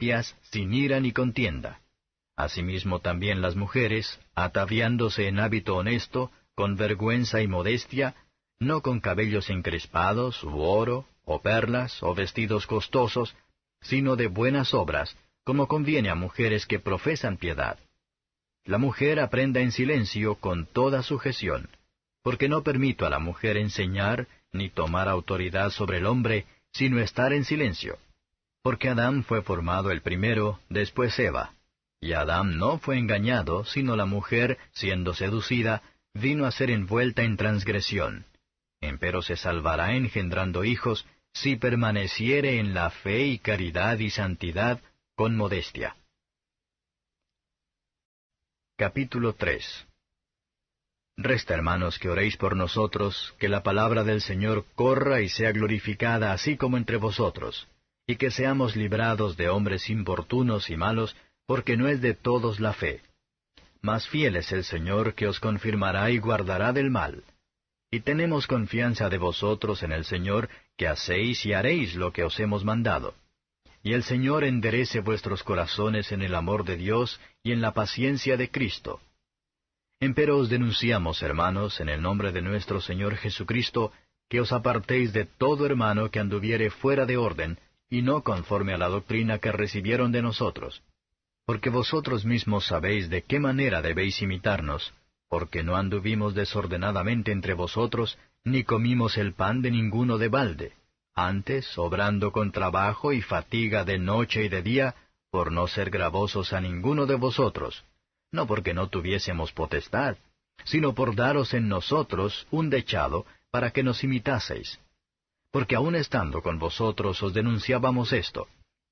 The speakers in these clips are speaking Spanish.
limpias, sin ira ni contienda. Asimismo también las mujeres, ataviándose en hábito honesto, con vergüenza y modestia, no con cabellos encrespados, u oro, o perlas, o vestidos costosos, sino de buenas obras, como conviene a mujeres que profesan piedad. La mujer aprenda en silencio con toda sujeción, porque no permito a la mujer enseñar, ni tomar autoridad sobre el hombre, sino estar en silencio. Porque Adán fue formado el primero, después Eva. Y Adán no fue engañado, sino la mujer, siendo seducida, vino a ser envuelta en transgresión. Empero se salvará engendrando hijos, si permaneciere en la fe y caridad y santidad, con modestia. Capítulo 3. Resta, hermanos, que oréis por nosotros, que la palabra del Señor corra y sea glorificada así como entre vosotros, y que seamos librados de hombres importunos y malos, porque no es de todos la fe. Mas fiel es el Señor que os confirmará y guardará del mal. Y tenemos confianza de vosotros en el Señor, que hacéis y haréis lo que os hemos mandado. Y el Señor enderece vuestros corazones en el amor de Dios y en la paciencia de Cristo. Empero os denunciamos, hermanos, en el nombre de nuestro Señor Jesucristo, que os apartéis de todo hermano que anduviere fuera de orden, y no conforme a la doctrina que recibieron de nosotros. Porque vosotros mismos sabéis de qué manera debéis imitarnos, porque no anduvimos desordenadamente entre vosotros, ni comimos el pan de ninguno de balde, antes obrando con trabajo y fatiga de noche y de día, por no ser gravosos a ninguno de vosotros, no porque no tuviésemos potestad, sino por daros en nosotros un dechado para que nos imitaseis. Porque aun estando con vosotros os denunciábamos esto,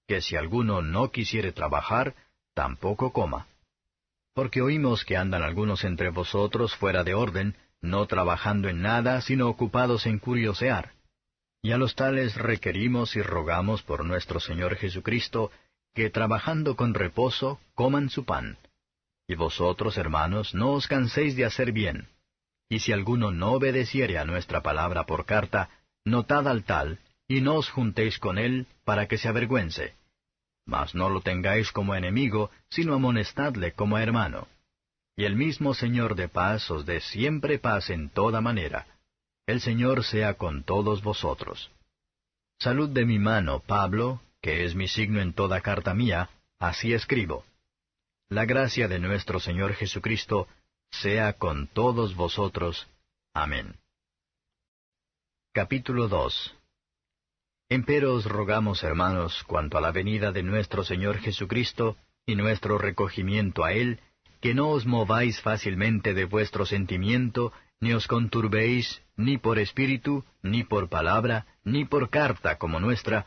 que si alguno no quisiere trabajar, tampoco coma. Porque oímos que andan algunos entre vosotros fuera de orden, no trabajando en nada, sino ocupados en curiosear. Y a los tales requerimos y rogamos por nuestro Señor Jesucristo, que trabajando con reposo, coman su pan. Y vosotros, hermanos, no os canséis de hacer bien. Y si alguno no obedeciere a nuestra palabra por carta, notad al tal, y no os juntéis con él, para que se avergüence. Mas no lo tengáis como enemigo, sino amonestadle como hermano. Y el mismo Señor de paz os dé siempre paz en toda manera. El Señor sea con todos vosotros. Salud de mi mano, Pablo, que es mi signo en toda carta mía, así escribo. La gracia de nuestro Señor Jesucristo sea con todos vosotros. Amén. Capítulo 2. Empero os rogamos, hermanos, cuanto a la venida de nuestro Señor Jesucristo y nuestro recogimiento a Él, que no os mováis fácilmente de vuestro sentimiento, ni os conturbéis, ni por espíritu, ni por palabra, ni por carta como nuestra,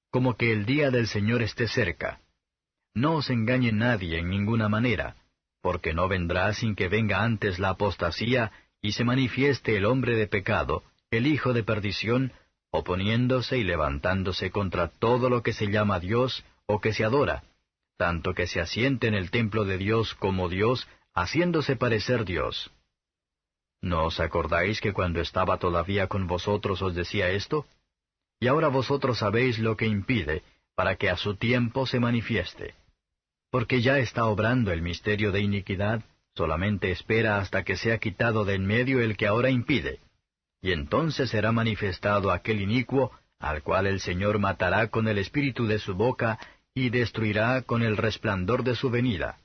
como que el día del Señor esté cerca. No os engañe nadie en ninguna manera, porque no vendrá sin que venga antes la apostasía y se manifieste el hombre de pecado, el hijo de perdición, oponiéndose y levantándose contra todo lo que se llama Dios o que se adora, tanto que se asiente en el templo de Dios como Dios, haciéndose parecer Dios. ¿No os acordáis que cuando estaba todavía con vosotros os decía esto? Y ahora vosotros sabéis lo que impide, para que a su tiempo se manifieste. Porque ya está obrando el misterio de iniquidad, solamente espera hasta que sea quitado de en medio el que ahora impide. Y entonces será manifestado aquel inicuo, al cual el Señor matará con el espíritu de su boca, y destruirá con el resplandor de su venida.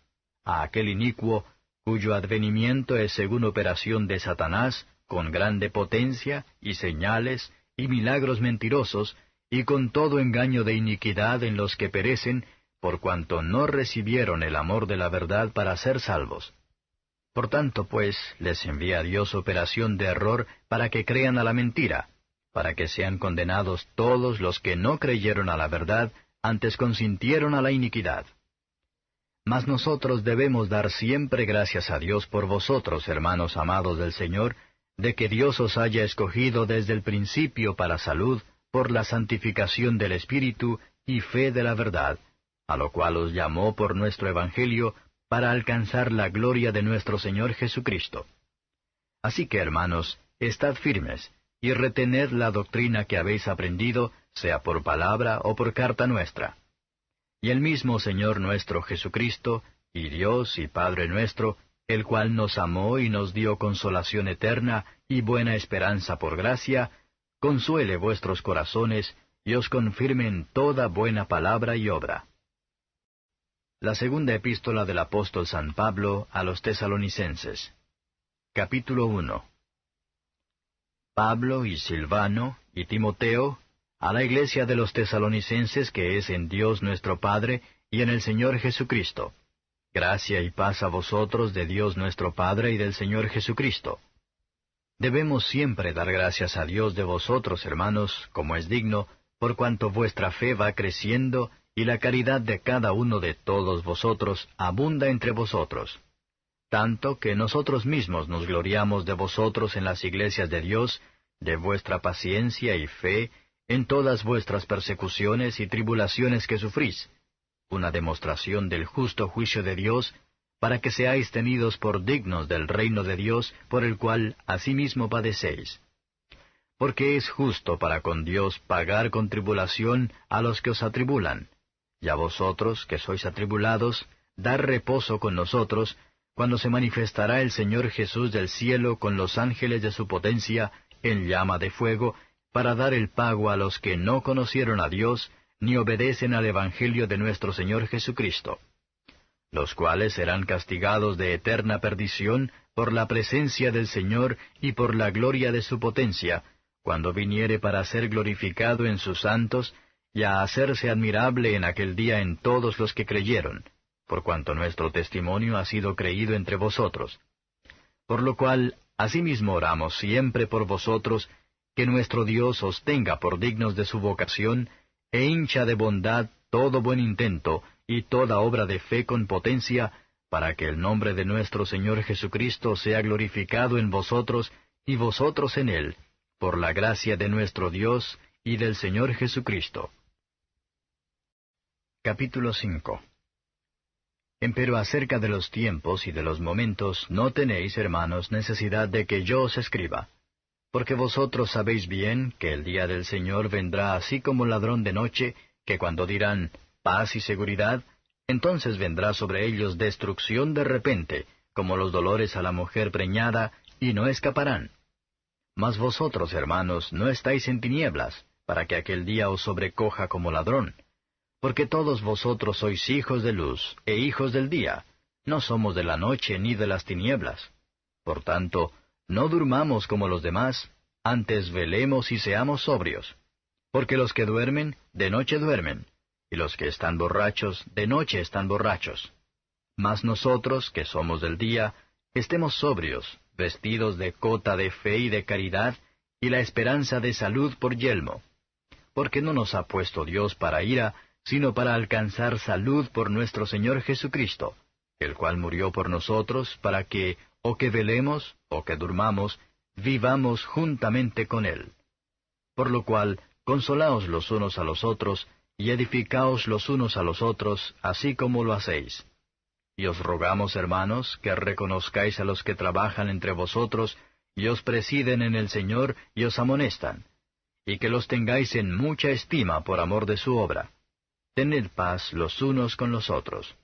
A aquel inicuo, cuyo advenimiento es según operación de Satanás, con grande potencia, y señales, y milagros mentirosos, y con todo engaño de iniquidad en los que perecen, por cuanto no recibieron el amor de la verdad para ser salvos. Por tanto, pues, les envía Dios operación de error para que crean a la mentira, para que sean condenados todos los que no creyeron a la verdad, antes consintieron a la iniquidad. Mas nosotros debemos dar siempre gracias a Dios por vosotros, hermanos amados del Señor, de que Dios os haya escogido desde el principio para salud, por la santificación del Espíritu y fe de la verdad, a lo cual os llamó por nuestro Evangelio, para alcanzar la gloria de nuestro Señor Jesucristo. Así que, hermanos, estad firmes, y retened la doctrina que habéis aprendido, sea por palabra o por carta nuestra. Y el mismo Señor nuestro Jesucristo, y Dios y Padre nuestro, el cual nos amó y nos dio consolación eterna y buena esperanza por gracia, consuele vuestros corazones y os confirme en toda buena palabra y obra. La segunda epístola del apóstol San Pablo a los Tesalonicenses. Capítulo 1. Pablo y Silvano y Timoteo, a la iglesia de los Tesalonicenses que es en Dios nuestro Padre y en el Señor Jesucristo. Gracia y paz a vosotros de Dios nuestro Padre y del Señor Jesucristo. Debemos siempre dar gracias a Dios de vosotros, hermanos, como es digno, por cuanto vuestra fe va creciendo y la caridad de cada uno de todos vosotros abunda entre vosotros. Tanto que nosotros mismos nos gloriamos de vosotros en las iglesias de Dios, de vuestra paciencia y fe, en todas vuestras persecuciones y tribulaciones que sufrís, una demostración del justo juicio de Dios, para que seáis tenidos por dignos del reino de Dios, por el cual asimismo padecéis. Porque es justo para con Dios pagar con tribulación a los que os atribulan, y a vosotros, que sois atribulados, dar reposo con nosotros, cuando se manifestará el Señor Jesús del cielo con los ángeles de su potencia, en llama de fuego, para dar el pago a los que no conocieron a Dios, ni obedecen al Evangelio de nuestro Señor Jesucristo, los cuales serán castigados de eterna perdición por la presencia del Señor y por la gloria de su potencia, cuando viniere para ser glorificado en sus santos, y a hacerse admirable en aquel día en todos los que creyeron, por cuanto nuestro testimonio ha sido creído entre vosotros. Por lo cual, asimismo oramos siempre por vosotros, que nuestro Dios os tenga por dignos de su vocación, e hincha de bondad todo buen intento y toda obra de fe con potencia, para que el nombre de nuestro Señor Jesucristo sea glorificado en vosotros y vosotros en Él, por la gracia de nuestro Dios y del Señor Jesucristo. Capítulo 5. Empero acerca de los tiempos y de los momentos no tenéis, hermanos, necesidad de que yo os escriba. Porque vosotros sabéis bien que el día del Señor vendrá así como ladrón de noche, que cuando dirán paz y seguridad, entonces vendrá sobre ellos destrucción de repente, como los dolores a la mujer preñada, y no escaparán. Mas vosotros, hermanos, no estáis en tinieblas, para que aquel día os sobrecoja como ladrón. Porque todos vosotros sois hijos de luz, e hijos del día, no somos de la noche ni de las tinieblas. Por tanto, no durmamos como los demás, antes velemos y seamos sobrios. Porque los que duermen, de noche duermen, y los que están borrachos, de noche están borrachos. Mas nosotros, que somos del día, estemos sobrios, vestidos de cota de fe y de caridad, y la esperanza de salud por yelmo. Porque no nos ha puesto Dios para ira, sino para alcanzar salud por nuestro Señor Jesucristo, el cual murió por nosotros, para que, o que velemos, o que durmamos, vivamos juntamente con Él. Por lo cual, consolaos los unos a los otros, y edificaos los unos a los otros, así como lo hacéis. Y os rogamos, hermanos, que reconozcáis a los que trabajan entre vosotros, y os presiden en el Señor, y os amonestan, y que los tengáis en mucha estima por amor de su obra. Tened paz los unos con los otros.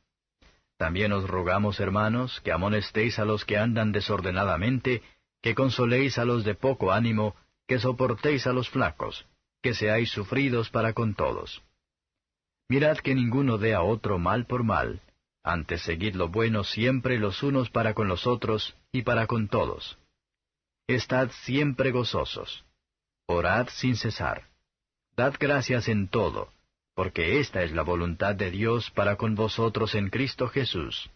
También os rogamos, hermanos, que amonestéis a los que andan desordenadamente, que consoléis a los de poco ánimo, que soportéis a los flacos, que seáis sufridos para con todos. Mirad que ninguno dé a otro mal por mal, antes seguid lo bueno siempre los unos para con los otros y para con todos. Estad siempre gozosos. Orad sin cesar. Dad gracias en todo, porque esta es la voluntad de Dios para con vosotros en Cristo Jesús.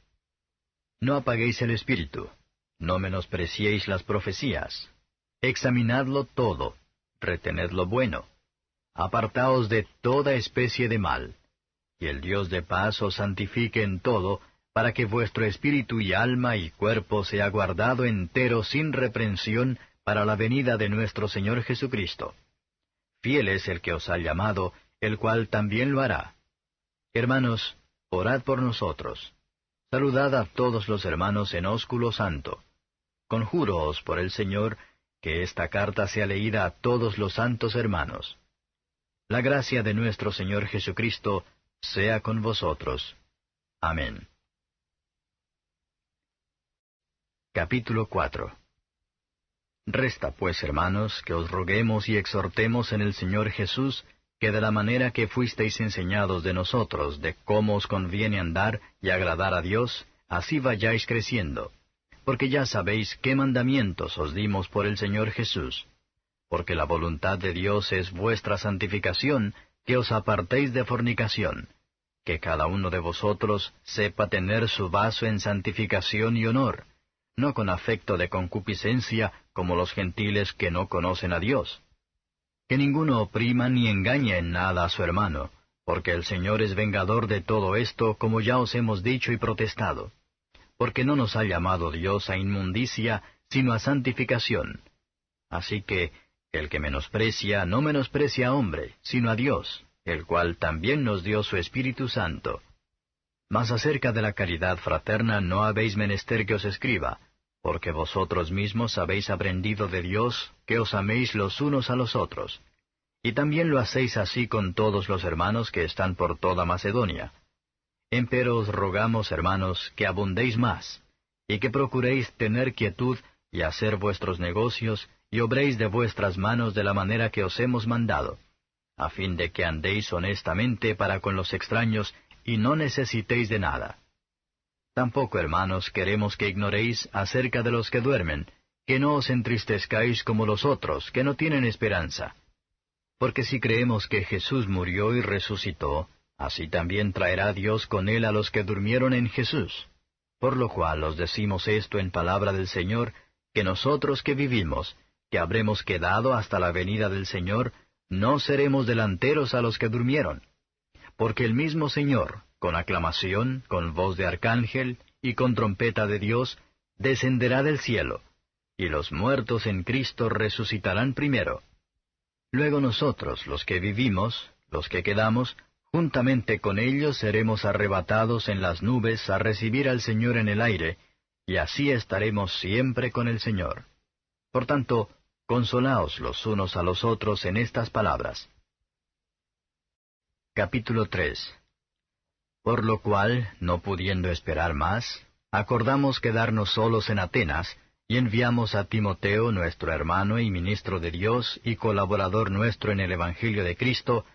No apaguéis el espíritu, no menospreciéis las profecías. Examinadlo todo, retened lo bueno. Apartaos de toda especie de mal, y el Dios de paz os santifique en todo, para que vuestro espíritu y alma y cuerpo sea guardado entero sin reprensión para la venida de nuestro Señor Jesucristo. Fiel es el que os ha llamado, el cual también lo hará. Hermanos, orad por nosotros. Saludad a todos los hermanos en ósculo santo. Conjúroos por el Señor, que esta carta sea leída a todos los santos hermanos. La gracia de nuestro Señor Jesucristo sea con vosotros. Amén. Capítulo 4. Resta pues, hermanos, que os roguemos y exhortemos en el Señor Jesús, que de la manera que fuisteis enseñados de nosotros, de cómo os conviene andar y agradar a Dios, así vayáis creciendo. Porque ya sabéis qué mandamientos os dimos por el Señor Jesús. Porque la voluntad de Dios es vuestra santificación, que os apartéis de fornicación, que cada uno de vosotros sepa tener su vaso en santificación y honor, no con afecto de concupiscencia como los gentiles que no conocen a Dios. Que ninguno oprima ni engañe en nada a su hermano, porque el Señor es vengador de todo esto, como ya os hemos dicho y protestado. Porque no nos ha llamado Dios a inmundicia, sino a santificación. Así que, el que menosprecia, no menosprecia a hombre, sino a Dios, el cual también nos dio su Espíritu Santo. Mas acerca de la caridad fraterna no habéis menester que os escriba, porque vosotros mismos habéis aprendido de Dios que os améis los unos a los otros. Y también lo hacéis así con todos los hermanos que están por toda Macedonia. Empero os rogamos, hermanos, que abundéis más, y que procuréis tener quietud y hacer vuestros negocios, y obréis de vuestras manos de la manera que os hemos mandado, a fin de que andéis honestamente para con los extraños, y no necesitéis de nada. Tampoco, hermanos, queremos que ignoréis acerca de los que duermen, que no os entristezcáis como los otros, que no tienen esperanza. Porque si creemos que Jesús murió y resucitó, así también traerá Dios con él a los que durmieron en Jesús. Por lo cual os decimos esto en palabra del Señor, que nosotros que vivimos, que habremos quedado hasta la venida del Señor, no seremos delanteros a los que durmieron. Porque el mismo Señor, con aclamación, con voz de arcángel, y con trompeta de Dios, descenderá del cielo, y los muertos en Cristo resucitarán primero. Luego nosotros, los que vivimos, los que quedamos, juntamente con ellos seremos arrebatados en las nubes a recibir al Señor en el aire, y así estaremos siempre con el Señor. Por tanto, consolaos los unos a los otros en estas palabras. Capítulo 3. Por lo cual, no pudiendo esperar más, acordamos quedarnos solos en Atenas, y enviamos a Timoteo, nuestro hermano y ministro de Dios y colaborador nuestro en el Evangelio de Cristo,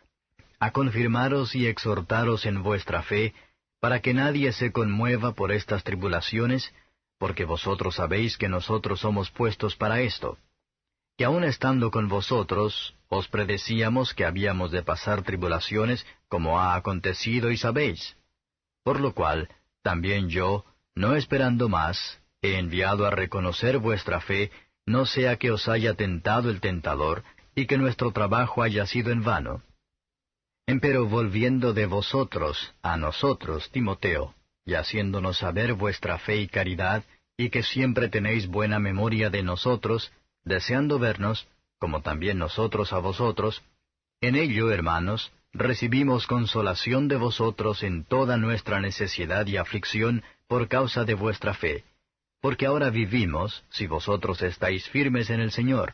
a confirmaros y exhortaros en vuestra fe, para que nadie se conmueva por estas tribulaciones, porque vosotros sabéis que nosotros somos puestos para esto. Que aun estando con vosotros, os predecíamos que habíamos de pasar tribulaciones, como ha acontecido y sabéis. Por lo cual, también yo, no esperando más, he enviado a reconocer vuestra fe, no sea que os haya tentado el tentador, y que nuestro trabajo haya sido en vano. Empero volviendo de vosotros a nosotros, Timoteo, y haciéndonos saber vuestra fe y caridad, y que siempre tenéis buena memoria de nosotros, deseando vernos, como también nosotros a vosotros, en ello, hermanos, recibimos consolación de vosotros en toda nuestra necesidad y aflicción por causa de vuestra fe, porque ahora vivimos, si vosotros estáis firmes en el Señor.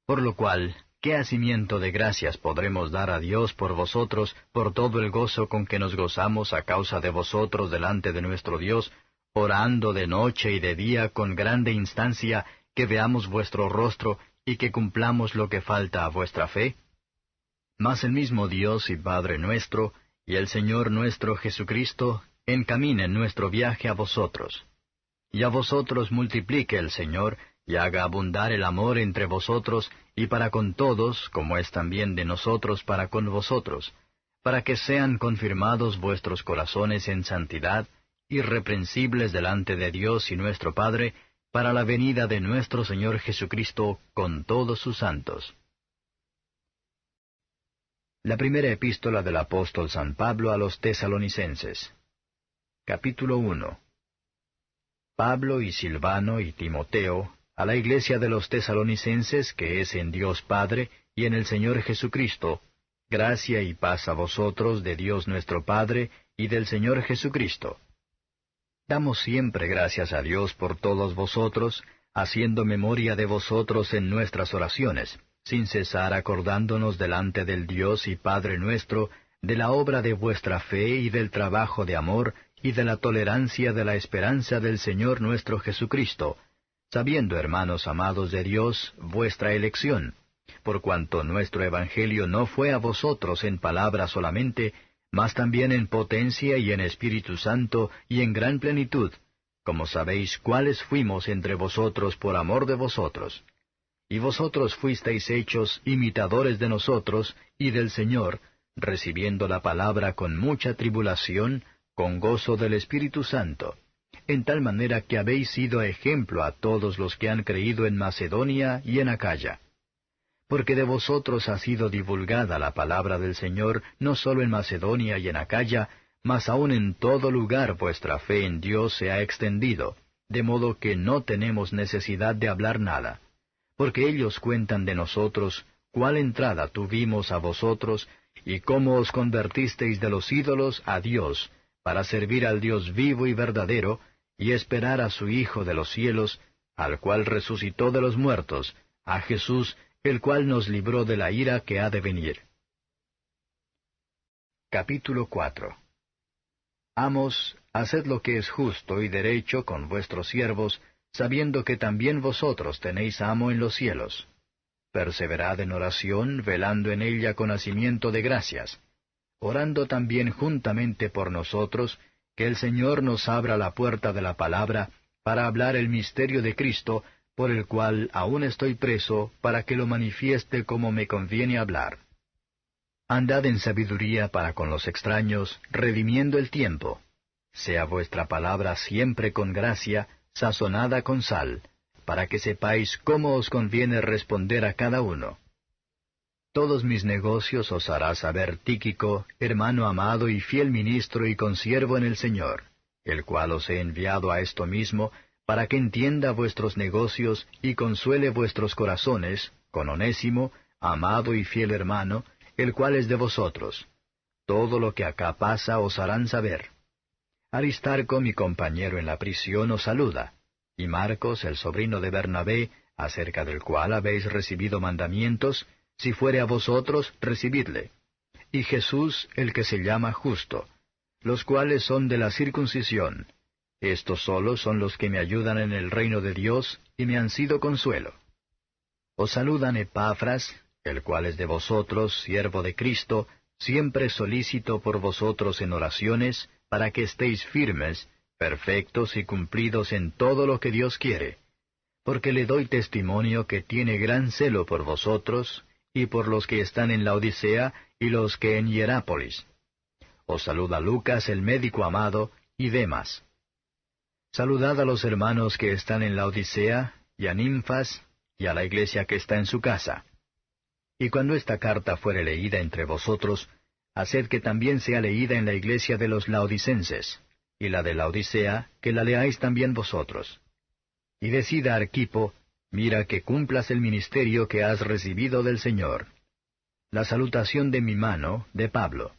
Por lo cual, ¿qué hacimiento de gracias podremos dar a Dios por vosotros, por todo el gozo con que nos gozamos a causa de vosotros delante de nuestro Dios, orando de noche y de día con grande instancia, que veamos vuestro rostro y que cumplamos lo que falta a vuestra fe? Mas el mismo Dios y Padre nuestro, y el Señor nuestro Jesucristo, encaminen nuestro viaje a vosotros. Y a vosotros multiplique el Señor, y haga abundar el amor entre vosotros, y para con todos, como es también de nosotros para con vosotros, para que sean confirmados vuestros corazones en santidad, irreprensibles delante de Dios y nuestro Padre, para la venida de nuestro Señor Jesucristo con todos sus santos. La primera epístola del apóstol San Pablo a los Tesalonicenses. Capítulo 1. Pablo y Silvano y Timoteo, a la iglesia de los Tesalonicenses, que es en Dios Padre y en el Señor Jesucristo, gracia y paz a vosotros de Dios nuestro Padre y del Señor Jesucristo. Damos siempre gracias a Dios por todos vosotros, haciendo memoria de vosotros en nuestras oraciones, sin cesar acordándonos delante del Dios y Padre nuestro, de la obra de vuestra fe y del trabajo de amor y de la tolerancia de la esperanza del Señor nuestro Jesucristo, sabiendo, hermanos amados de Dios, vuestra elección, por cuanto nuestro Evangelio no fue a vosotros en palabra solamente, mas también en potencia y en Espíritu Santo y en gran plenitud, como sabéis cuáles fuimos entre vosotros por amor de vosotros. Y vosotros fuisteis hechos imitadores de nosotros y del Señor, recibiendo la palabra con mucha tribulación, con gozo del Espíritu Santo, en tal manera que habéis sido ejemplo a todos los que han creído en Macedonia y en Acaya. Porque de vosotros ha sido divulgada la palabra del Señor no solo en Macedonia y en Acaya, mas aun en todo lugar vuestra fe en Dios se ha extendido, de modo que no tenemos necesidad de hablar nada. Porque ellos cuentan de nosotros cuál entrada tuvimos a vosotros, y cómo os convertisteis de los ídolos a Dios, para servir al Dios vivo y verdadero, y esperar a su Hijo de los cielos, al cual resucitó de los muertos, a Jesús, el cual nos libró de la ira que ha de venir. Capítulo 4. Amos, haced lo que es justo y derecho con vuestros siervos, sabiendo que también vosotros tenéis amo en los cielos. Perseverad en oración, velando en ella con hacimiento de gracias, orando también juntamente por nosotros, que el Señor nos abra la puerta de la palabra, para hablar el misterio de Cristo, por el cual aún estoy preso, para que lo manifieste como me conviene hablar. Andad en sabiduría para con los extraños, redimiendo el tiempo. Sea vuestra palabra siempre con gracia, sazonada con sal, para que sepáis cómo os conviene responder a cada uno. Todos mis negocios os hará saber Tíquico, hermano amado y fiel ministro y consiervo en el Señor, el cual os he enviado a esto mismo, para que entienda vuestros negocios y consuele vuestros corazones, con Onésimo, amado y fiel hermano, el cual es de vosotros. Todo lo que acá pasa os harán saber. Aristarco, mi compañero en la prisión, os saluda, y Marcos, el sobrino de Bernabé, acerca del cual habéis recibido mandamientos, si fuere a vosotros, recibidle. Y Jesús, el que se llama Justo, los cuales son de la circuncisión. Estos solos son los que me ayudan en el reino de Dios, y me han sido consuelo. Os saludan Epafras, el cual es de vosotros, siervo de Cristo, siempre solícito por vosotros en oraciones, para que estéis firmes, perfectos y cumplidos en todo lo que Dios quiere. Porque le doy testimonio que tiene gran celo por vosotros, y por los que están en la Odisea, y los que en Hierápolis. Os saluda Lucas el médico amado, y Demas. Saludad a los hermanos que están en la Odisea, y a Ninfas, y a la iglesia que está en su casa. Y cuando esta carta fuere leída entre vosotros, haced que también sea leída en la iglesia de los laodicenses, y la de la Odisea, que la leáis también vosotros. Y decid a Arquipo, mira que cumplas el ministerio que has recibido del Señor. La salutación de mi mano, de Pablo.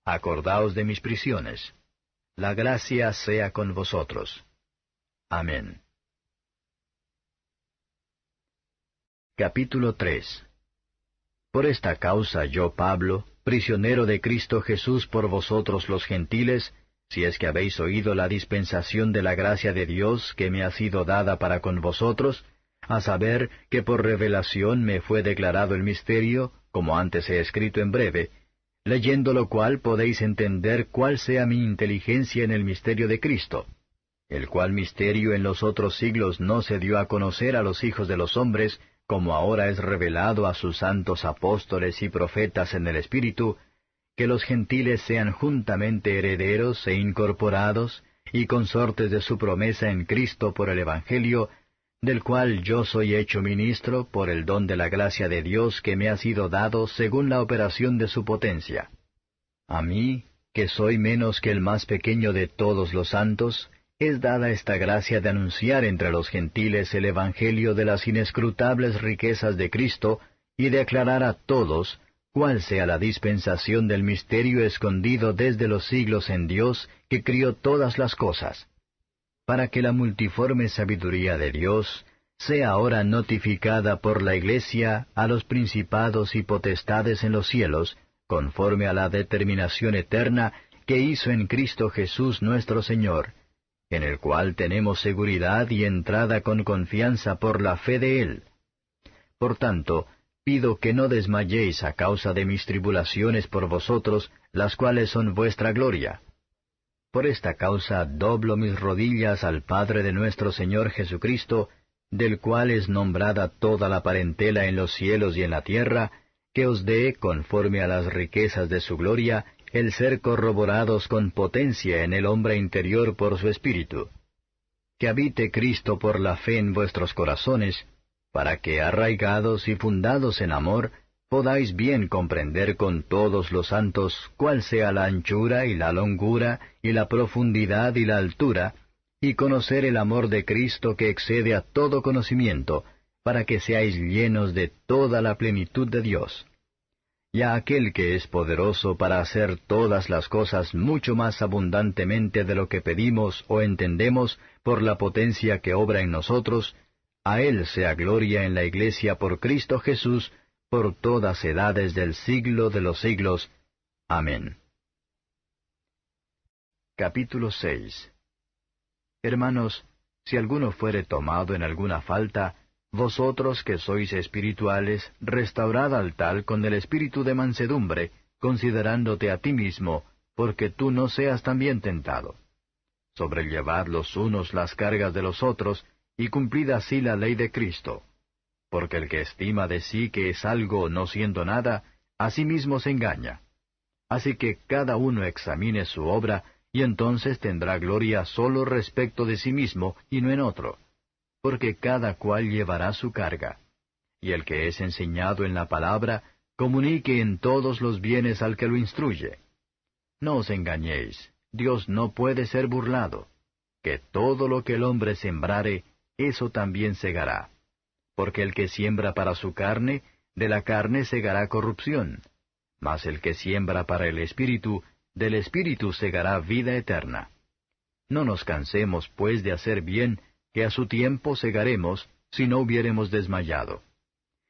Acordaos de mis prisiones. La gracia sea con vosotros. Amén. Capítulo 3. Por esta causa yo, Pablo, prisionero de Cristo Jesús por vosotros los gentiles, si es que habéis oído la dispensación de la gracia de Dios que me ha sido dada para con vosotros, a saber que por revelación me fue declarado el misterio, como antes he escrito en breve, leyendo lo cual podéis entender cuál sea mi inteligencia en el misterio de Cristo, el cual misterio en los otros siglos no se dio a conocer a los hijos de los hombres, como ahora es revelado a sus santos apóstoles y profetas en el Espíritu, que los gentiles sean juntamente herederos e incorporados, y consortes de su promesa en Cristo por el Evangelio, del cual yo soy hecho ministro por el don de la gracia de Dios que me ha sido dado según la operación de su potencia. A mí, que soy menos que el más pequeño de todos los santos, es dada esta gracia de anunciar entre los gentiles el Evangelio de las inescrutables riquezas de Cristo, y de aclarar a todos cuál sea la dispensación del misterio escondido desde los siglos en Dios, que crió todas las cosas, para que la multiforme sabiduría de Dios sea ahora notificada por la Iglesia a los principados y potestades en los cielos, conforme a la determinación eterna que hizo en Cristo Jesús nuestro Señor, en el cual tenemos seguridad y entrada con confianza por la fe de Él. Por tanto, pido que no desmayéis a causa de mis tribulaciones por vosotros, las cuales son vuestra gloria. Por esta causa doblo mis rodillas al Padre de nuestro Señor Jesucristo, del cual es nombrada toda la parentela en los cielos y en la tierra, que os dé, conforme a las riquezas de su gloria, el ser corroborados con potencia en el hombre interior por su Espíritu. Que habite Cristo por la fe en vuestros corazones, para que, arraigados y fundados en amor, podáis bien comprender con todos los santos cuál sea la anchura y la longura y la profundidad y la altura, y conocer el amor de Cristo que excede a todo conocimiento, para que seáis llenos de toda la plenitud de Dios. Y a aquel que es poderoso para hacer todas las cosas mucho más abundantemente de lo que pedimos o entendemos por la potencia que obra en nosotros, a Él sea gloria en la Iglesia por Cristo Jesús, por todas edades del siglo de los siglos. Amén. Capítulo 6. Hermanos, si alguno fuere tomado en alguna falta, vosotros que sois espirituales, restaurad al tal con el espíritu de mansedumbre, considerándote a ti mismo, porque tú no seas también tentado. Sobrellevad los unos las cargas de los otros, y cumplid así la ley de Cristo. Porque el que estima de sí que es algo no siendo nada, a sí mismo se engaña. Así que cada uno examine su obra, y entonces tendrá gloria solo respecto de sí mismo, y no en otro. Porque cada cual llevará su carga. Y el que es enseñado en la palabra, comunique en todos los bienes al que lo instruye. No os engañéis, Dios no puede ser burlado. Que todo lo que el hombre sembrare, eso también segará. Porque el que siembra para su carne, de la carne segará corrupción. Mas el que siembra para el Espíritu, del Espíritu segará vida eterna. No nos cansemos, pues, de hacer bien, que a su tiempo segaremos, si no hubiéremos desmayado.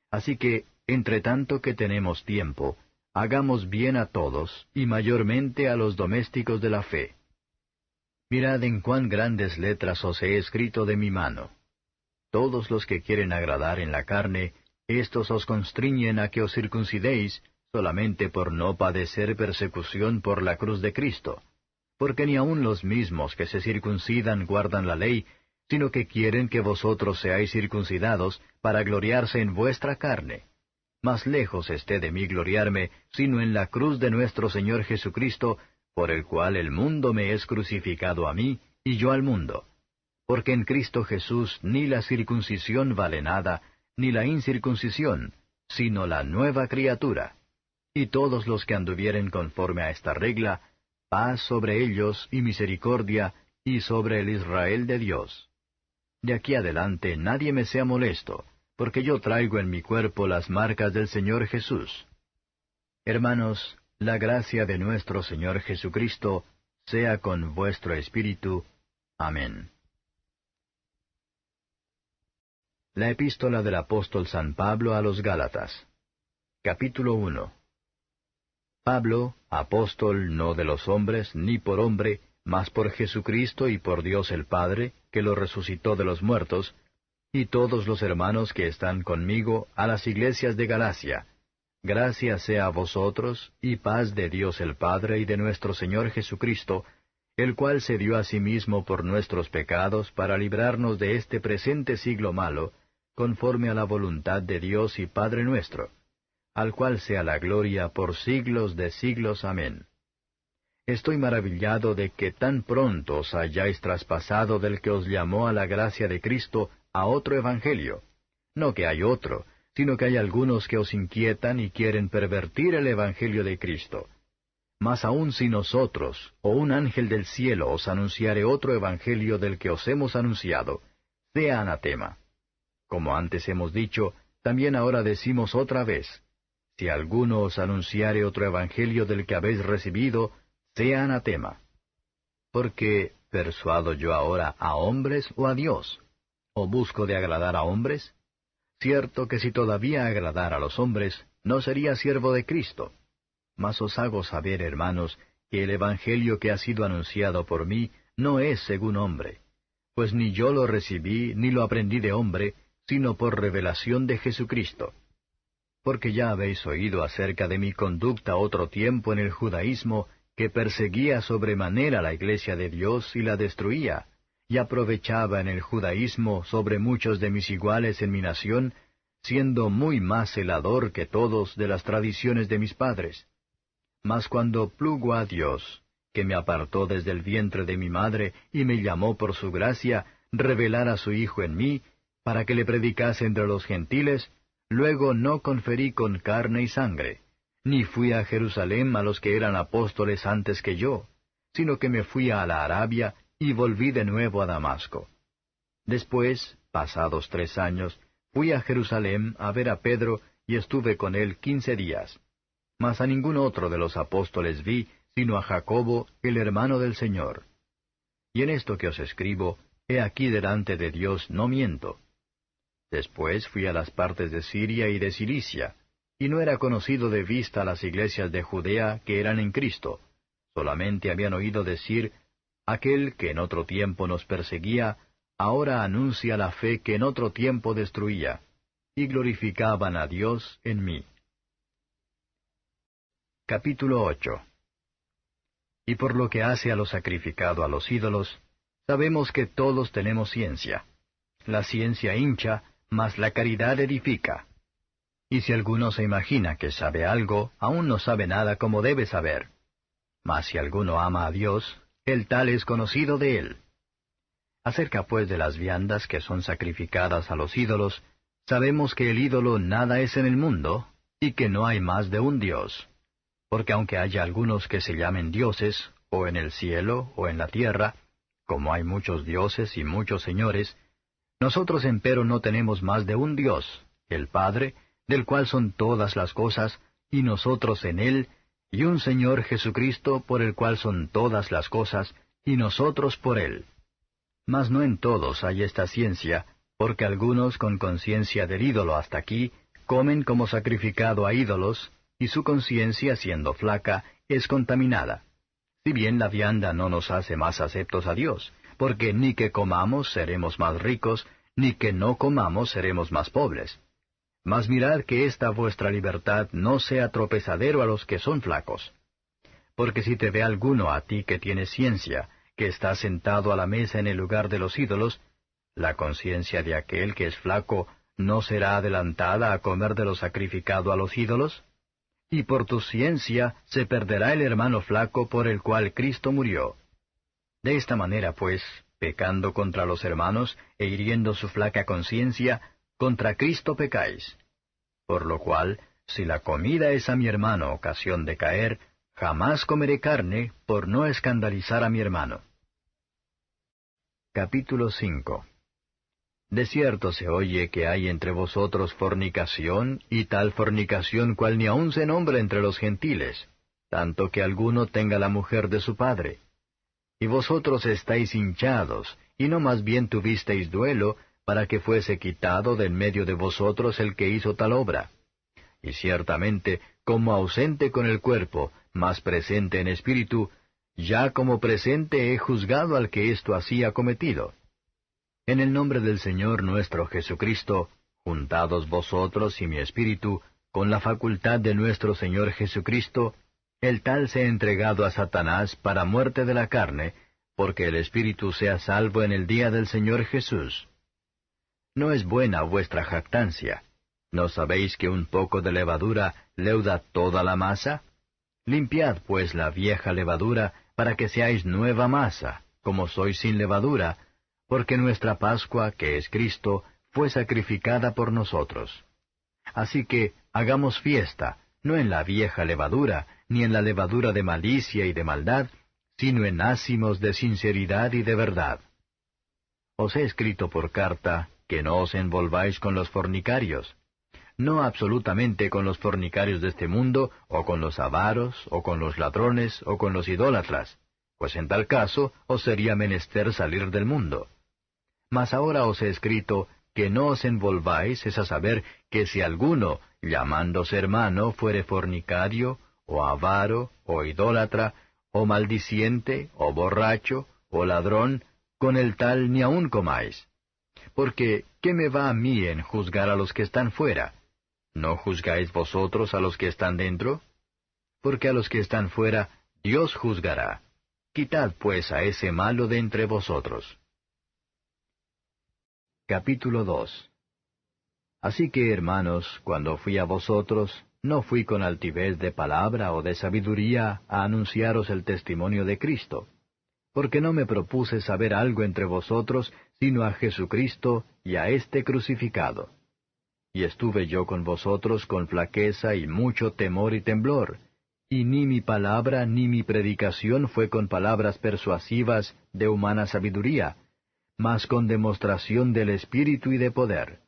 Así que, entre tanto que tenemos tiempo, hagamos bien a todos, y mayormente a los domésticos de la fe. Mirad en cuán grandes letras os he escrito de mi mano. Todos los que quieren agradar en la carne, éstos os constriñen a que os circuncidéis, solamente por no padecer persecución por la cruz de Cristo. Porque ni aun los mismos que se circuncidan guardan la ley, sino que quieren que vosotros seáis circuncidados para gloriarse en vuestra carne. Mas lejos esté de mí gloriarme, sino en la cruz de nuestro Señor Jesucristo, por el cual el mundo me es crucificado a mí, y yo al mundo. Porque en Cristo Jesús ni la circuncisión vale nada, ni la incircuncisión, sino la nueva criatura. Y todos los que anduvieren conforme a esta regla, paz sobre ellos y misericordia, y sobre el Israel de Dios. De aquí adelante nadie me sea molesto, porque yo traigo en mi cuerpo las marcas del Señor Jesús. Hermanos, la gracia de nuestro Señor Jesucristo sea con vuestro espíritu. Amén. La epístola del apóstol San Pablo a los Gálatas. Capítulo 1. Pablo, apóstol no de los hombres, ni por hombre, mas por Jesucristo y por Dios el Padre, que lo resucitó de los muertos, y todos los hermanos que están conmigo a las iglesias de Galacia. Gracia sea a vosotros, y paz de Dios el Padre y de nuestro Señor Jesucristo, el cual se dio a sí mismo por nuestros pecados para librarnos de este presente siglo malo, conforme a la voluntad de Dios y Padre nuestro, al cual sea la gloria por siglos de siglos. Amén. Estoy maravillado de que tan pronto os hayáis traspasado del que os llamó a la gracia de Cristo a otro evangelio. No que hay otro, sino que hay algunos que os inquietan y quieren pervertir el evangelio de Cristo. Mas aun si nosotros, o un ángel del cielo, os anunciare otro evangelio del que os hemos anunciado, sea anatema. Como antes hemos dicho, también ahora decimos otra vez, si alguno os anunciare otro evangelio del que habéis recibido, sea anatema. Porque, ¿persuado yo ahora a hombres o a Dios? ¿O busco de agradar a hombres? Cierto que si todavía agradara a los hombres, no sería siervo de Cristo. Mas os hago saber, hermanos, que el Evangelio que ha sido anunciado por mí no es según hombre, pues ni yo lo recibí ni lo aprendí de hombre, sino por revelación de Jesucristo. Porque ya habéis oído acerca de mi conducta otro tiempo en el judaísmo, que perseguía sobremanera la iglesia de Dios y la destruía, y aprovechaba en el judaísmo sobre muchos de mis iguales en mi nación, siendo muy más celador que todos de las tradiciones de mis padres. Mas cuando plugo a Dios, que me apartó desde el vientre de mi madre y me llamó por su gracia, revelar a su Hijo en mí, para que le predicase entre los gentiles, luego no conferí con carne y sangre, ni fui a Jerusalén a los que eran apóstoles antes que yo, sino que me fui a la Arabia y volví de nuevo a Damasco. Después, pasados 3 años, fui a Jerusalén a ver a Pedro y estuve con él 15 días. Mas a ningún otro de los apóstoles vi, sino a Jacobo, el hermano del Señor. Y en esto que os escribo, he aquí delante de Dios no miento. Después fui a las partes de Siria y de Cilicia, y no era conocido de vista las iglesias de Judea que eran en Cristo, solamente habían oído decir, aquel que en otro tiempo nos perseguía, ahora anuncia la fe que en otro tiempo destruía, y glorificaban a Dios en mí. Capítulo 8. Y por lo que hace a lo sacrificado a los ídolos, sabemos que todos tenemos ciencia. La ciencia hincha, mas la caridad edifica. Y si alguno se imagina que sabe algo, aún no sabe nada como debe saber. Mas si alguno ama a Dios, el tal es conocido de él. Acerca pues de las viandas que son sacrificadas a los ídolos, sabemos que el ídolo nada es en el mundo, y que no hay más de un Dios. Porque aunque haya algunos que se llamen dioses, o en el cielo, o en la tierra, como hay muchos dioses y muchos señores, nosotros empero no tenemos más de un Dios, el Padre, del cual son todas las cosas, y nosotros en Él, y un Señor Jesucristo, por el cual son todas las cosas, y nosotros por Él. Mas no en todos hay esta ciencia, porque algunos con conciencia del ídolo hasta aquí, comen como sacrificado a ídolos, y su conciencia, siendo flaca, es contaminada. Si bien la vianda no nos hace más aceptos a Dios, porque ni que comamos seremos más ricos, ni que no comamos seremos más pobres. Mas mirad que esta vuestra libertad no sea tropezadero a los que son flacos. Porque si te ve alguno a ti que tienes ciencia, que está sentado a la mesa en el lugar de los ídolos, la conciencia de aquel que es flaco no será adelantada a comer de lo sacrificado a los ídolos. Y por tu ciencia se perderá el hermano flaco por el cual Cristo murió. De esta manera, pues, pecando contra los hermanos e hiriendo su flaca conciencia, contra Cristo pecáis. Por lo cual, si la comida es a mi hermano ocasión de caer, jamás comeré carne por no escandalizar a mi hermano. Capítulo 5. De cierto se oye que hay entre vosotros fornicación, y tal fornicación cual ni aun se nombra entre los gentiles, tanto que alguno tenga la mujer de su padre. Y vosotros estáis hinchados, y no más bien tuvisteis duelo, para que fuese quitado de en medio de vosotros el que hizo tal obra. Y ciertamente, como ausente con el cuerpo, mas presente en espíritu, ya como presente he juzgado al que esto así ha cometido. En el nombre del Señor nuestro Jesucristo, juntados vosotros y mi espíritu, con la facultad de nuestro Señor Jesucristo, el tal sea entregado a Satanás para muerte de la carne, porque el espíritu sea salvo en el día del Señor Jesús. No es buena vuestra jactancia. ¿No sabéis que un poco de levadura leuda toda la masa? Limpiad pues la vieja levadura, para que seáis nueva masa, como sois sin levadura, porque nuestra Pascua, que es Cristo, fue sacrificada por nosotros. Así que hagamos fiesta, no en la vieja levadura, ni en la levadura de malicia y de maldad, sino en ácimos de sinceridad y de verdad. Os he escrito por carta que no os envolváis con los fornicarios, no absolutamente con los fornicarios de este mundo, o con los avaros, o con los ladrones, o con los idólatras, pues en tal caso os sería menester salir del mundo. Mas ahora os he escrito que no os envolváis, es a saber, que si alguno, llamándose hermano, fuere fornicario, o avaro, o idólatra, o maldiciente, o borracho, o ladrón, con el tal ni aun comáis. Porque, ¿qué me va a mí en juzgar a los que están fuera? ¿No juzgáis vosotros a los que están dentro? Porque a los que están fuera, Dios juzgará. Quitad pues a ese malo de entre vosotros. Capítulo 2. Así que, hermanos, cuando fui a vosotros, no fui con altivez de palabra o de sabiduría a anunciaros el testimonio de Cristo, porque no me propuse saber algo entre vosotros, sino a Jesucristo y a éste crucificado. Y estuve yo con vosotros con flaqueza y mucho temor y temblor, y ni mi palabra ni mi predicación fue con palabras persuasivas de humana sabiduría, mas con demostración del Espíritu y de poder,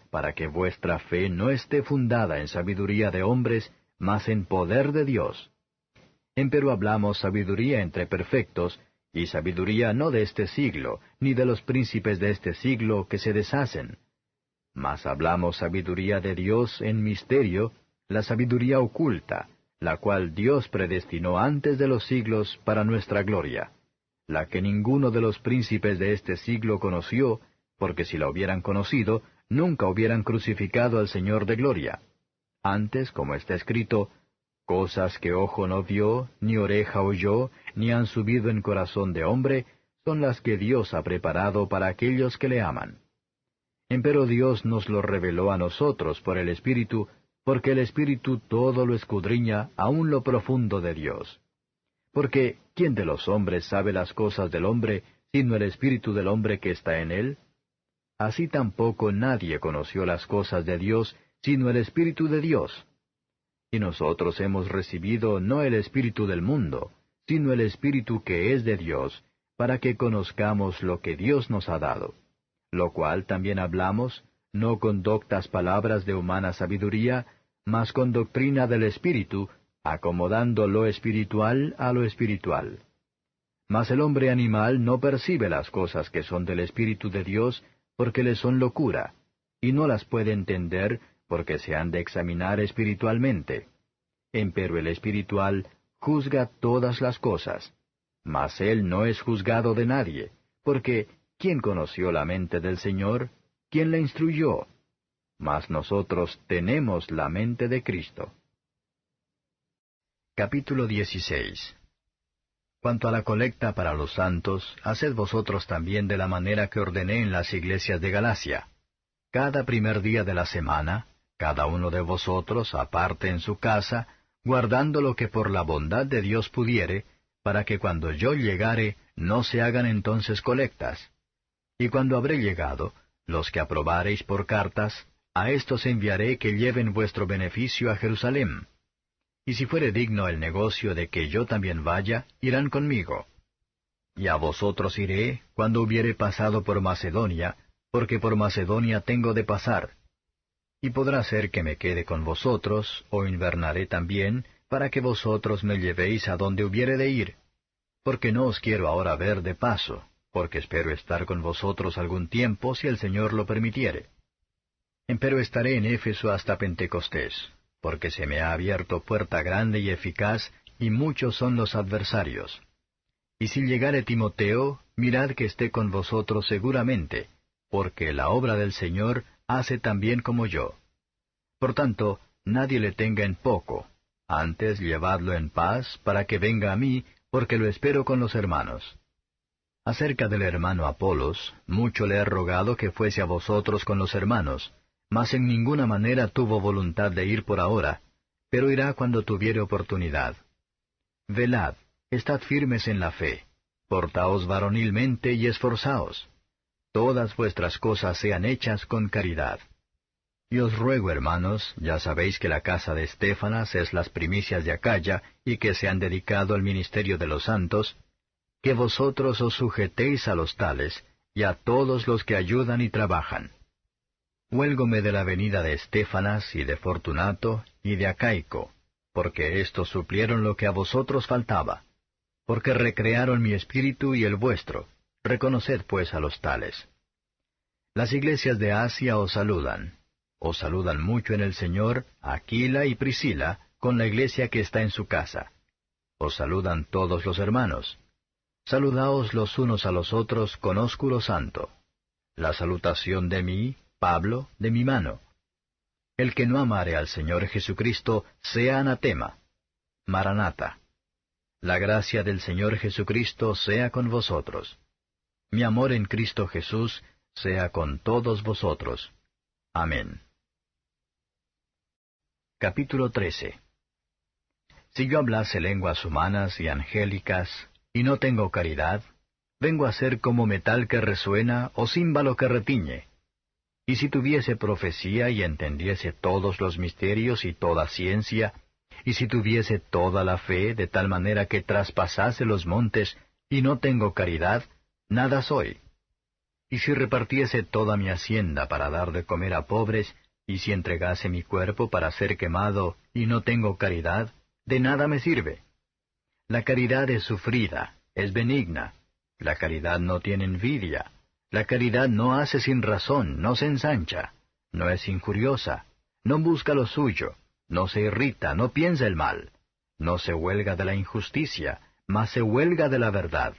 para que vuestra fe no esté fundada en sabiduría de hombres, mas en poder de Dios. Empero hablamos sabiduría entre perfectos, y sabiduría no de este siglo, ni de los príncipes de este siglo que se deshacen. Mas hablamos sabiduría de Dios en misterio, la sabiduría oculta, la cual Dios predestinó antes de los siglos para nuestra gloria, la que ninguno de los príncipes de este siglo conoció, porque si la hubieran conocido, nunca hubieran crucificado al Señor de gloria. Antes, como está escrito, cosas que ojo no vio, ni oreja oyó, ni han subido en corazón de hombre, son las que Dios ha preparado para aquellos que le aman. Empero Dios nos lo reveló a nosotros por el Espíritu, porque el Espíritu todo lo escudriña aun lo profundo de Dios. Porque, ¿quién de los hombres sabe las cosas del hombre, sino el Espíritu del hombre que está en él? Así tampoco nadie conoció las cosas de Dios, sino el Espíritu de Dios. Y nosotros hemos recibido no el espíritu del mundo, sino el Espíritu que es de Dios, para que conozcamos lo que Dios nos ha dado. Lo cual también hablamos, no con doctas palabras de humana sabiduría, mas con doctrina del Espíritu, acomodando lo espiritual a lo espiritual. Mas el hombre animal no percibe las cosas que son del Espíritu de Dios, porque le son locura, y no las puede entender, porque se han de examinar espiritualmente. Empero el espiritual juzga todas las cosas, mas él no es juzgado de nadie, porque ¿quién conoció la mente del Señor? ¿Quién la instruyó? Mas nosotros tenemos la mente de Cristo. Capítulo 16. Cuanto a la colecta para los santos, haced vosotros también de la manera que ordené en las iglesias de Galacia. Cada primer día de la semana, cada uno de vosotros aparte en su casa, guardando lo que por la bondad de Dios pudiere, para que cuando yo llegare no se hagan entonces colectas. Y cuando habré llegado, los que aprobareis por cartas, a éstos enviaré que lleven vuestro beneficio a Jerusalén. Y si fuere digno el negocio de que yo también vaya, irán conmigo. Y a vosotros iré, cuando hubiere pasado por Macedonia, porque por Macedonia tengo de pasar. Y podrá ser que me quede con vosotros, o invernaré también, para que vosotros me llevéis a donde hubiere de ir. Porque no os quiero ahora ver de paso, porque espero estar con vosotros algún tiempo, si el Señor lo permitiere. Empero estaré en Éfeso hasta Pentecostés, porque se me ha abierto puerta grande y eficaz, y muchos son los adversarios. Y si llegare Timoteo, mirad que esté con vosotros seguramente, porque la obra del Señor hace también como yo. Por tanto, nadie le tenga en poco, antes llevadlo en paz, para que venga a mí, porque lo espero con los hermanos. Acerca del hermano Apolos, mucho le he rogado que fuese a vosotros con los hermanos, mas en ninguna manera tuvo voluntad de ir por ahora, pero irá cuando tuviere oportunidad. Velad, estad firmes en la fe, portaos varonilmente y esforzaos. Todas vuestras cosas sean hechas con caridad. Y os ruego, hermanos, ya sabéis que la casa de Estéfanas es las primicias de Acaya, y que se han dedicado al ministerio de los santos, que vosotros os sujetéis a los tales, y a todos los que ayudan y trabajan. Huélgome de la venida de Estéfanas, y de Fortunato, y de Acaico, porque éstos suplieron lo que a vosotros faltaba, porque recrearon mi espíritu y el vuestro. Reconoced pues a los tales. Las iglesias de Asia os saludan. Os saludan mucho en el Señor Aquila y Priscila, con la iglesia que está en su casa. Os saludan todos los hermanos. Saludaos los unos a los otros con ósculo santo. La salutación de mí, Pablo, de mi mano. El que no amare al Señor Jesucristo sea anatema. Maranata. La gracia del Señor Jesucristo sea con vosotros. Mi amor en Cristo Jesús sea con todos vosotros. Amén. Capítulo 13. Si yo hablase lenguas humanas y angélicas, y no tengo caridad, vengo a ser como metal que resuena o címbalo que retiñe. Y si tuviese profecía y entendiese todos los misterios y toda ciencia, y si tuviese toda la fe de tal manera que traspasase los montes, y no tengo caridad, nada soy. Y si repartiese toda mi hacienda para dar de comer a pobres, y si entregase mi cuerpo para ser quemado, y no tengo caridad, de nada me sirve. La caridad es sufrida, es benigna. La caridad no tiene envidia. La caridad no hace sin razón, no se ensancha. No es injuriosa. No busca lo suyo. No se irrita, no piensa el mal. No se huelga de la injusticia, mas se huelga de la verdad.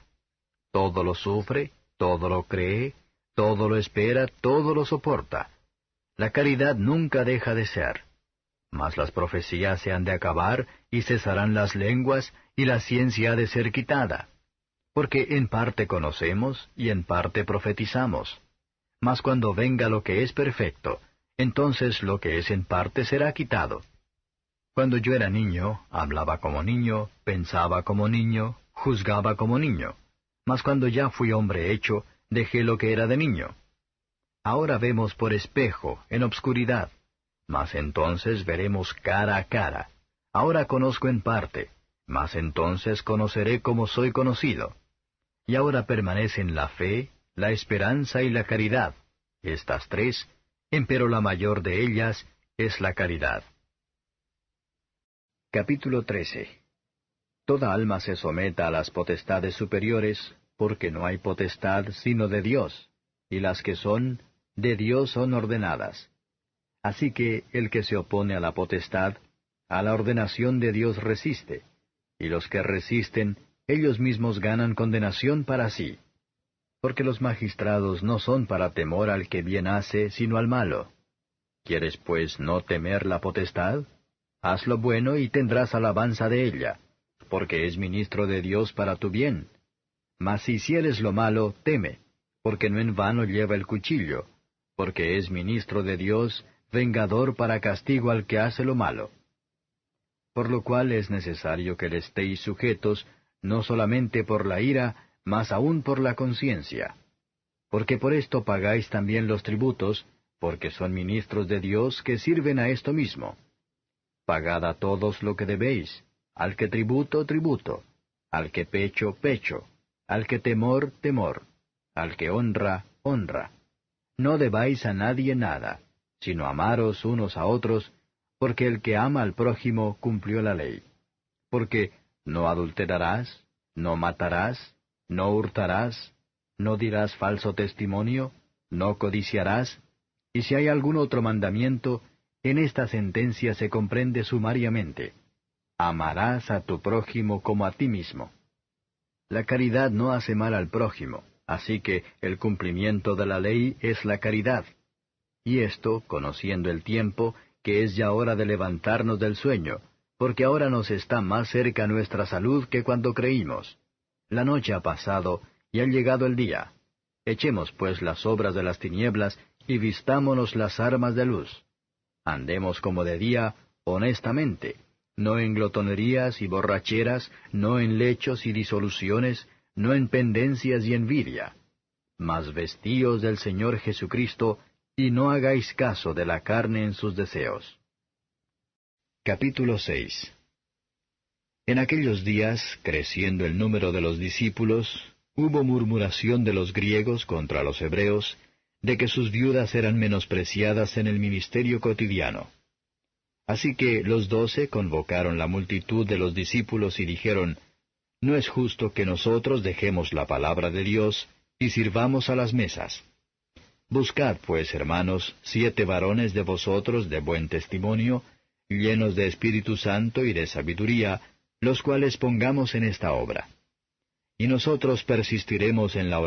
Todo lo sufre, todo lo cree, todo lo espera, todo lo soporta. La caridad nunca deja de ser. Mas las profecías se han de acabar, y cesarán las lenguas, y la ciencia ha de ser quitada. Porque en parte conocemos, y en parte profetizamos. Mas cuando venga lo que es perfecto, entonces lo que es en parte será quitado. Cuando yo era niño, hablaba como niño, pensaba como niño, juzgaba como niño. Mas cuando ya fui hombre hecho, dejé lo que era de niño. Ahora vemos por espejo, en obscuridad. Mas entonces veremos cara a cara. Ahora conozco en parte, mas entonces conoceré como soy conocido. Y ahora permanecen la fe, la esperanza y la caridad, estas tres, empero la mayor de ellas es la caridad. Capítulo 13. Toda alma se someta a las potestades superiores, porque no hay potestad sino de Dios, y las que son, de Dios son ordenadas. Así que el que se opone a la potestad, a la ordenación de Dios resiste, y los que resisten, ellos mismos ganan condenación para sí. Porque los magistrados no son para temor al que bien hace, sino al malo. ¿Quieres pues no temer la potestad? Haz lo bueno y tendrás alabanza de ella, porque es ministro de Dios para tu bien. Mas si hicieres lo malo, teme, porque no en vano lleva el cuchillo, porque es ministro de Dios, vengador para castigo al que hace lo malo. Por lo cual es necesario que le estéis sujetos, no solamente por la ira, mas aún por la conciencia. Porque por esto pagáis también los tributos, porque son ministros de Dios que sirven a esto mismo. Pagad a todos lo que debéis, al que tributo, tributo, al que pecho, pecho, al que temor, temor, al que honra, honra. No debáis a nadie nada, sino amaros unos a otros, porque el que ama al prójimo cumplió la ley. Porque no adulterarás, no matarás, no hurtarás, no dirás falso testimonio, no codiciarás, y si hay algún otro mandamiento, en esta sentencia se comprende sumariamente: amarás a tu prójimo como a ti mismo. La caridad no hace mal al prójimo, así que el cumplimiento de la ley es la caridad. Y esto, conociendo el tiempo, que es ya hora de levantarnos del sueño, porque ahora nos está más cerca nuestra salud que cuando creímos. La noche ha pasado, y ha llegado el día. Echemos pues las obras de las tinieblas, y vistámonos las armas de luz. Andemos como de día, honestamente, no en glotonerías y borracheras, no en lechos y disoluciones, no en pendencias y envidia. Mas vestíos del Señor Jesucristo, y no hagáis caso de la carne en sus deseos. Capítulo 6. En aquellos días, creciendo el número de los discípulos, hubo murmuración de los griegos contra los hebreos, de que sus viudas eran menospreciadas en el ministerio cotidiano. Así que los 12 convocaron la multitud de los discípulos y dijeron: No es justo que nosotros dejemos la palabra de Dios y sirvamos a las mesas. Buscad pues, hermanos, 7 varones de vosotros de buen testimonio, llenos de Espíritu Santo y de sabiduría, los cuales pongamos en esta obra. Y nosotros persistiremos en la